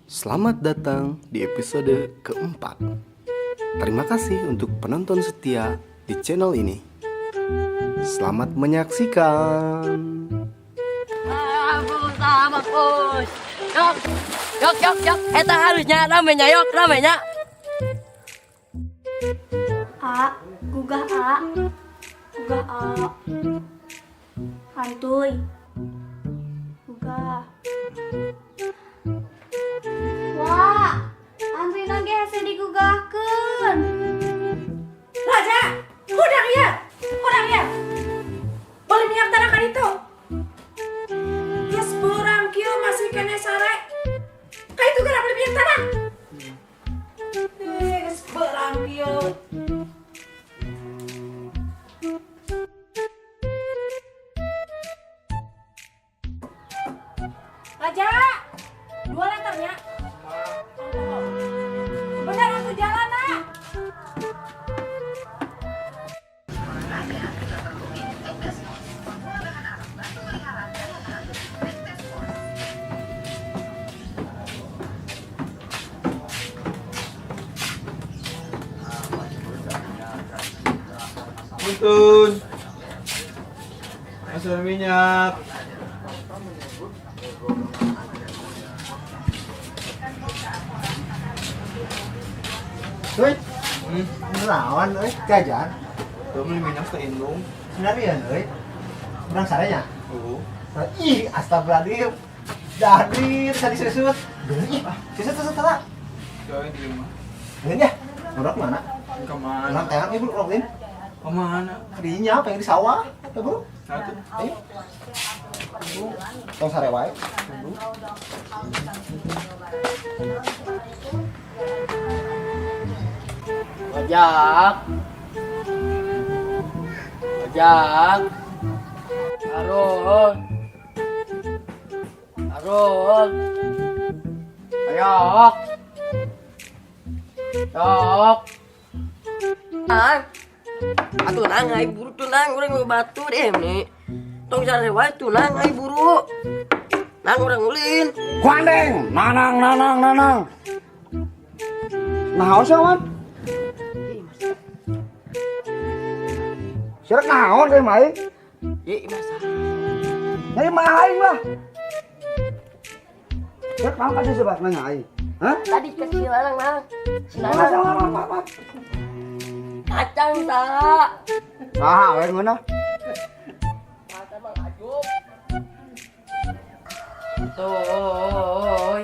Selamat datang di episode keempat. Terima kasih untuk penonton setia di channel ini. Selamat menyaksikan. Bagus sama bos. Yok. Eta harusnya ramenya yok ramenya. Gugah Hantuy. Gugah. Wah, hantuy nage hese digugahkeun. Raja, hudang ya. Boleh minyak tanah kan itu? Yes, berang kieu masih kene sare. Kayak itu gara beli minyak tanah. Yes, berang kieu. Raja, 2 liternya. Bener aku jalan, Nak. Tuntun asal minyak. Wih, naon euy jajan. Tuh beli minyak ke indung. Sendirian euy. Urang sarenya. Ih, Ih, astagfirullahaladzim. Dadir tadi sesut. Ih, sesut tara. kau di rumah. Ngeun ya. Urang mana? Kemana? Urang teang ibu urang Kemana? Dinya pengen di sawah. Ya, Bro. Satu. Ayo. Tong sare wae. Ojak. Arul. Ayok. Yok. Tunang ai buru tunang urang batu deh nih. Tong sare wae tunang ai buru. Nang urang ulin. Kuandeng, nanang. Naon sih, Wan? Sirik naon kayak mai? Ye masa. Dari mah aing lah. Sirik naon kasih sebab nanya aing. Hah? Tadi kecil orang nang. Apa? Kacang tak. Ah, aing mana? Kata Bang Ajuk. Toy.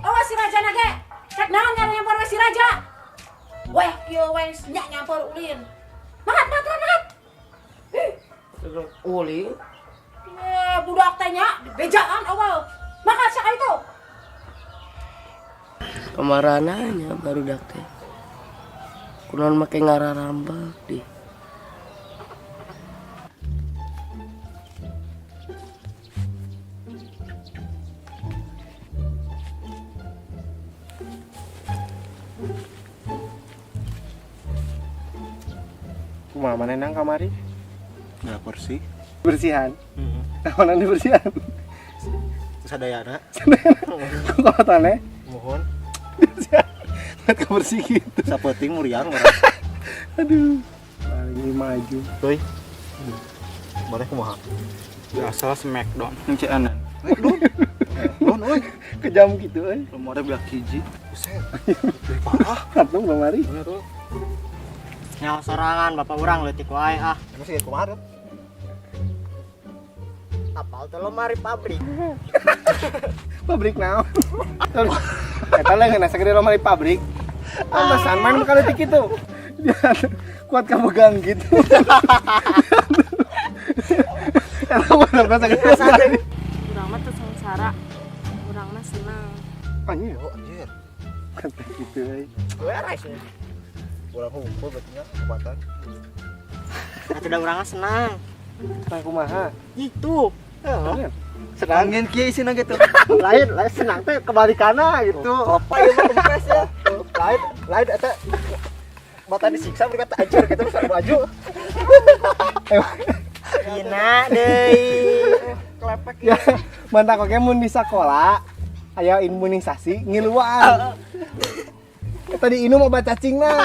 Awas si Raja nage. Rek naon nyari nyampor we si Raja. Weh, kieu we nya nyampor ulin. Makat. Uli. Budak teh nya bejaan awal. Makan sakali itu. Kemarananya baru dak teh. Kunaon make ngararambak di. Kumaha mana nang kamari? Nggak bersih. Bersihan. Mana di bersihan? Sadayana. Kok katane? Mohon Nggak kebersih gitu. sapeting muriang Aduh. Lagi maju. Euy. Boleh kumaha? Asal smackdown. Yang anan. Don euy. Kejam gitu euy. Belum ada belah hiji. Buset. Parah. Katong kamari. Bener tuh. Nyawa sorangan bapak urang leutik wae ah. Emang sih kumaha? Apal teh lemari pabrik. Pabrik naon? Eta lah ngeuna sagede lemari pabrik. Alasan main kali tik itu. Dia kuat kamegang gitu. Eta bener sagede lemari. Urang mah teu sangsara. Urang mah senang. Anjir, Oh anjir. kata gitu euy. Beres ya. Urang ngumpul berarti kekuatan. Atuh da urang senang. Nah kumaha? Gitu. Senangin kieu isina gitu. lain senang teh kebalikanna gitu. Apa ieu mah kempes ya. Lain eta mata disiksa berkata hancur gitu bisa baju. Dina deui. lepek. Ya, mantak oke mun di sekolah aya imunisasi ngiluan. Tadi Inu mau baca cacingna.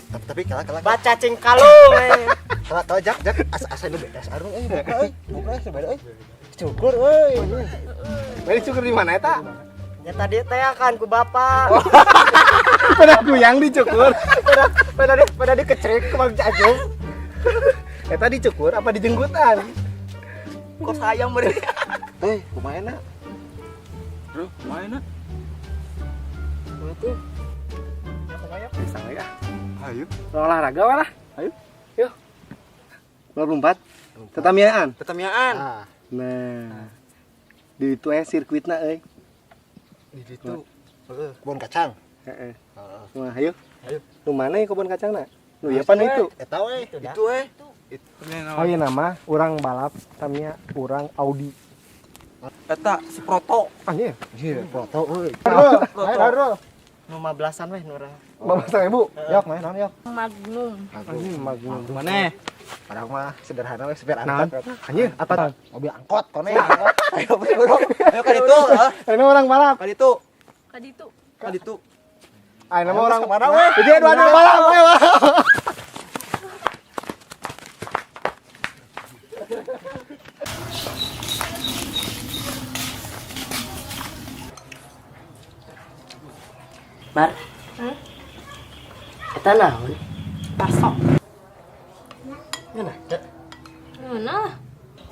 Tapi kalah. Baca cing kalu. Kalau jak asa nu beda sarung buka beda cukur euy. Bari cukur di mana eta? Ya tadi teh kan ku bapak. Pada guyang dicukur. Pada dikecrek ke Mang Ajung. Eta dicukur apa dijenggutan? Kok sayang bener. Kumaha na? Bro, main na. Itu. Bisa ya? Ayo. Olahraga lah. Ayo. Yuk. Lompat. Tetamiaan. Ketamiaan. Nah. Di itu sirkuitna euy. Di situ. Kebun kacang. Heeh. Nah, ayo. Ayo. Nu mana ya kebun kacangna? Nu ya pan itu. Eta we. Itu Oh iya nama urang balap tamnya urang Audi. Eta si Proto. Anjir. Foto euy. Aduh. 15-an weh nurang. 15.000. Yok, main naon yok. Magnum. Anjing magnum. Mana? Padahal mah sederhana we sepeda Naon? angkot. Anjir, apa? Mobil angkot kone. Ayo bro. Ayo ka ditu. Ini orang balap. Ka ditu. Kaditu. Ka ditu. Ah, nama orang kemana we? Jadi dua balap. Ayo. Mar. Eta naon? Pasok. Mana? Cek. Mana lah?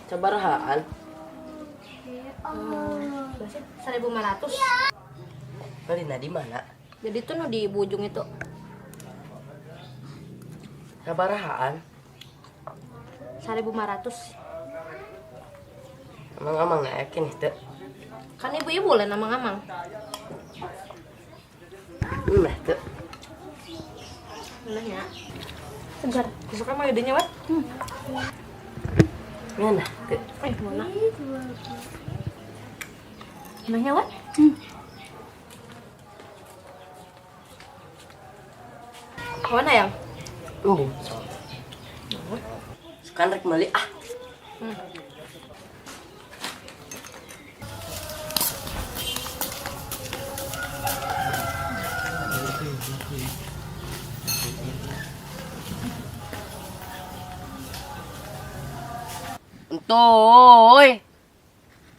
Sabarahaan. 1.500. Balina di mana? Jadi tuh no di Bujung itu. Sabarahaan. 1.500. Amang-amang naikin itu. Kan ibu-ibu lah namang-amang. Nah, tuh. Mananya? Sebentar, besok mah idenya wat. Mana? Tuh. Mana? Mananya wat? Mana yang? Sekarang rek meuli ah.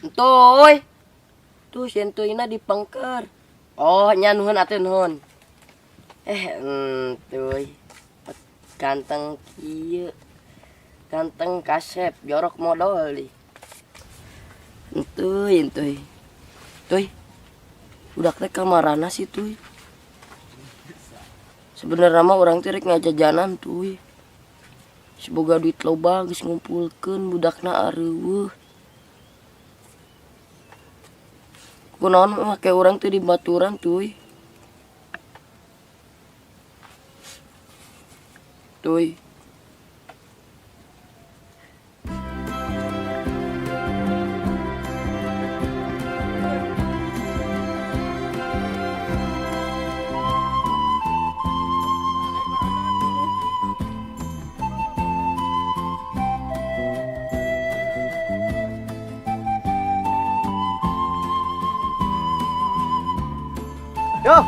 Entoy. Tuh si entoyna dipengker. Oh, nyanuhun atuh nuhun. Entoy. Ganteng kieu. Ganteng kasep, jorok modal di. Entoy. Tuy. Budak teh kamarana sih tuy. Sebenarnya mah orang teh rek ngajajanan tuy. Semoga duit loba geus ngumpulkeun budakna areueuh. Kunaon make urang teh di baturan tuy. Tuy. Yo.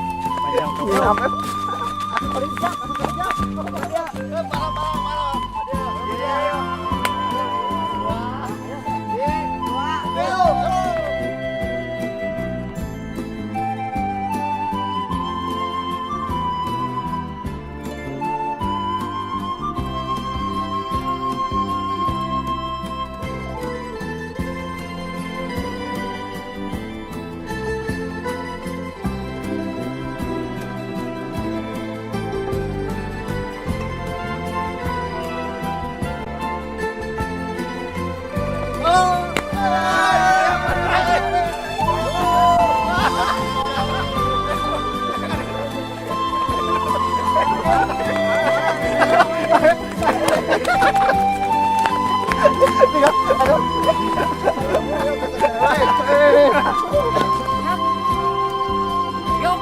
Yuk.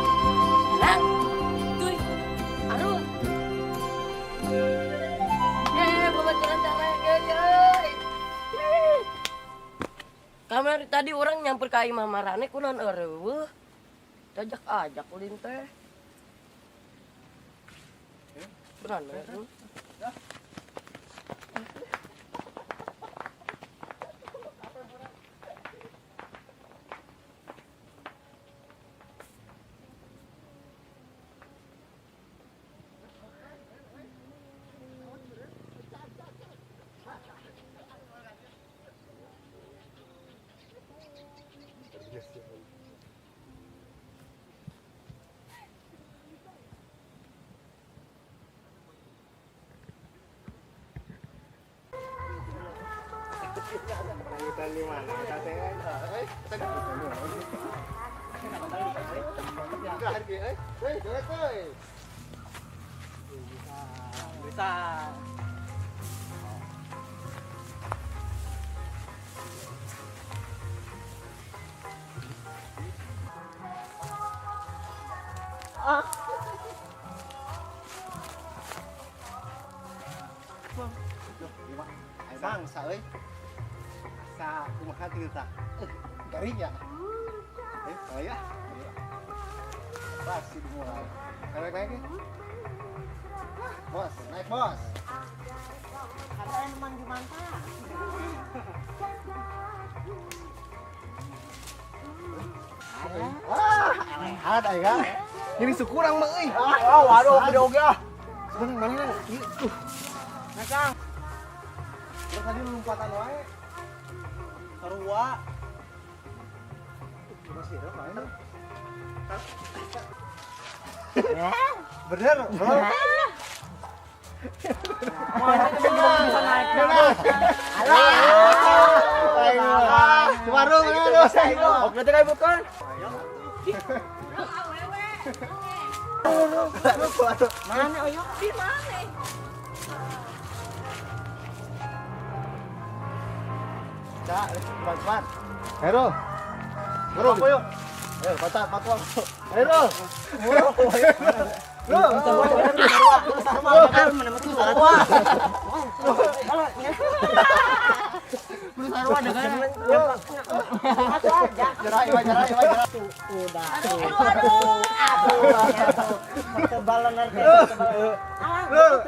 Nang. Tuy. Aduh. Bobaturan tanah guys. kamari tadi orang nyamper ka imah marane kunaon eueuh. Ajak ulin teh. Beneran eueuh. Lanjutan di mana? Bisa. Bangsa euy. Sa kumaha teu tah? Garing ya. Ya. Pasti dimulai. Naik. Bos, naik bos. Ada yang memang Jumanta. Ada ya. Ini sukurang mah euy. Waduh, gede oge ah. Mana? Itu. Nakang, Terus tadi lompatan wae. sarua. Masih ada main. Bener, bro. Mau ini teman-teman bisa naik. Warung mana? Oke, teh kayak bukan. Mana Oyo? Di mana? Cak, cepat. Hero. Bro, yuk. Ayo, patah. Hero. Bro, Tebalan nanti.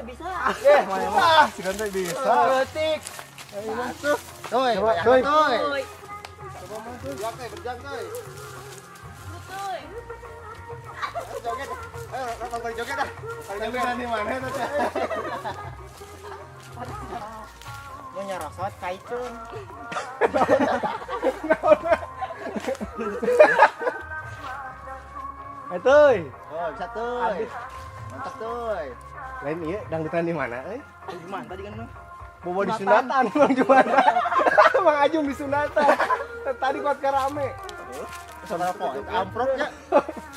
Bisa. si Ganteng bisa. Letik. Ayo masuk. Toy. Coba masuk. Berjang, toy. Joget. Ayo, nonton joget dah. Joget di mana itu teh? Mau nyerosot kaitun. Toy. Oh, bisa tuh. Mantap tuh. Lain iya dangdutan di mana euy? Gimana tadi kan mah? Bobo di sunatan, Bang Juwana. Mang Ajung di sunatan. Tadi kuat karame. Saudara poin, amproknya.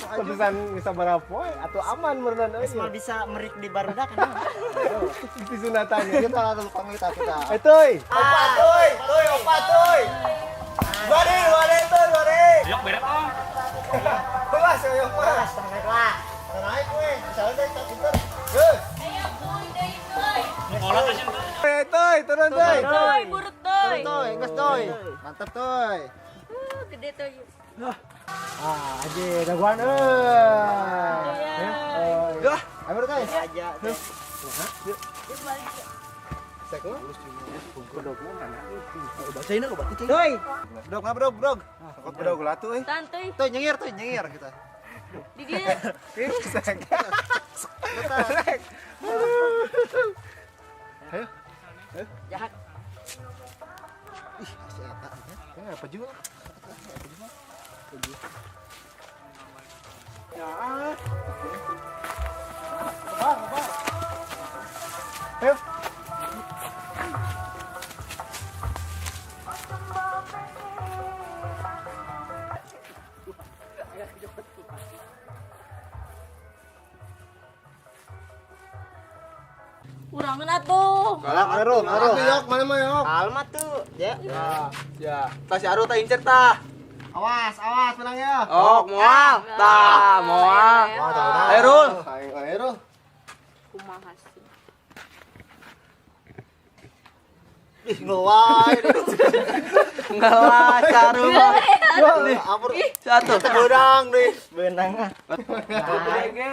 Pantesan bisa barapoe atau aman merenang euy. Semua bisa merik di barudak kan? Di sunatannya. Kita langsung panggil kita. Toy. Opa tuh. Wari tuh. Yok beret om. Kelas ya, Mas. Naiklah. Naik weh, misalnya dari tak pinter. Sekolah kasih tuh. Toy, turun toy. Toy, burut toy. Tuh, enggak tuh. Mantap tuh. Gede toy. Aja daguan euy. Dah, ayo tuh. Aja. Sek lu. Baca ini kok berarti. Doi. Brog. Kok bedog latu euy. Santuy. Tuh nyengir kita. Di dia. Sek. Ayo. Jahat. Si eta. Ini apa juga? Ayo. Urangan atuh. Galak ngaruh. Yok, mana mah yok. Almat tuh. Ya. Ya, tas si Aru tah incer tah. Awas, menang ya. Oh, moal. Tah, moal. Ayo, Rul. Ayo, Kumaha sih? Ih, ngeluar. Enggak lah, caru. Nih, satu. Berang deh. Benang ah.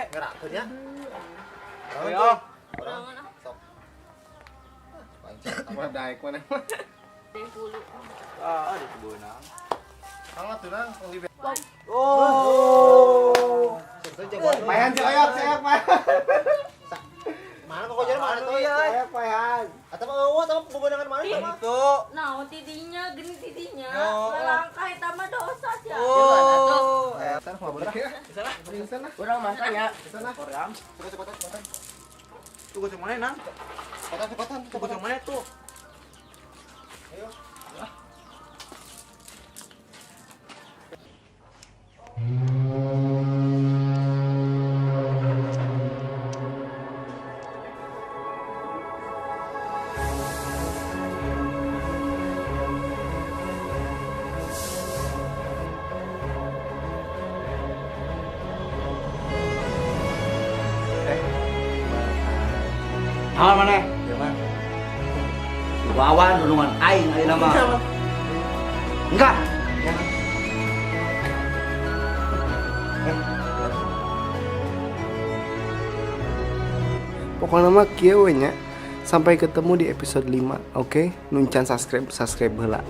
Gerak Kerja. Ayo. Apa daek mana? Ah, di benang. Sangat tuh nang. Oh. Payan sayap payan. Mana kok jadi mana tuh ya? Sayap payan. Atau mau atau bebenangan mana sama? Itu. Nah, tidinya, gini tidinya. Oh. Langkah sama dosa sih. Oh. Sana mau berak ya? Di sana. Orang masanya. Di sana. Koram. Cepetan. Tuh goceng mana, Nang? Cepetan. Tuh goceng mana tuh? Hal mana? Wawan dulungan aing nama. Enggak. Pokoknya mah kieu we nya. Sampai ketemu di episode 5. Oke? Nuncan subscribe heula.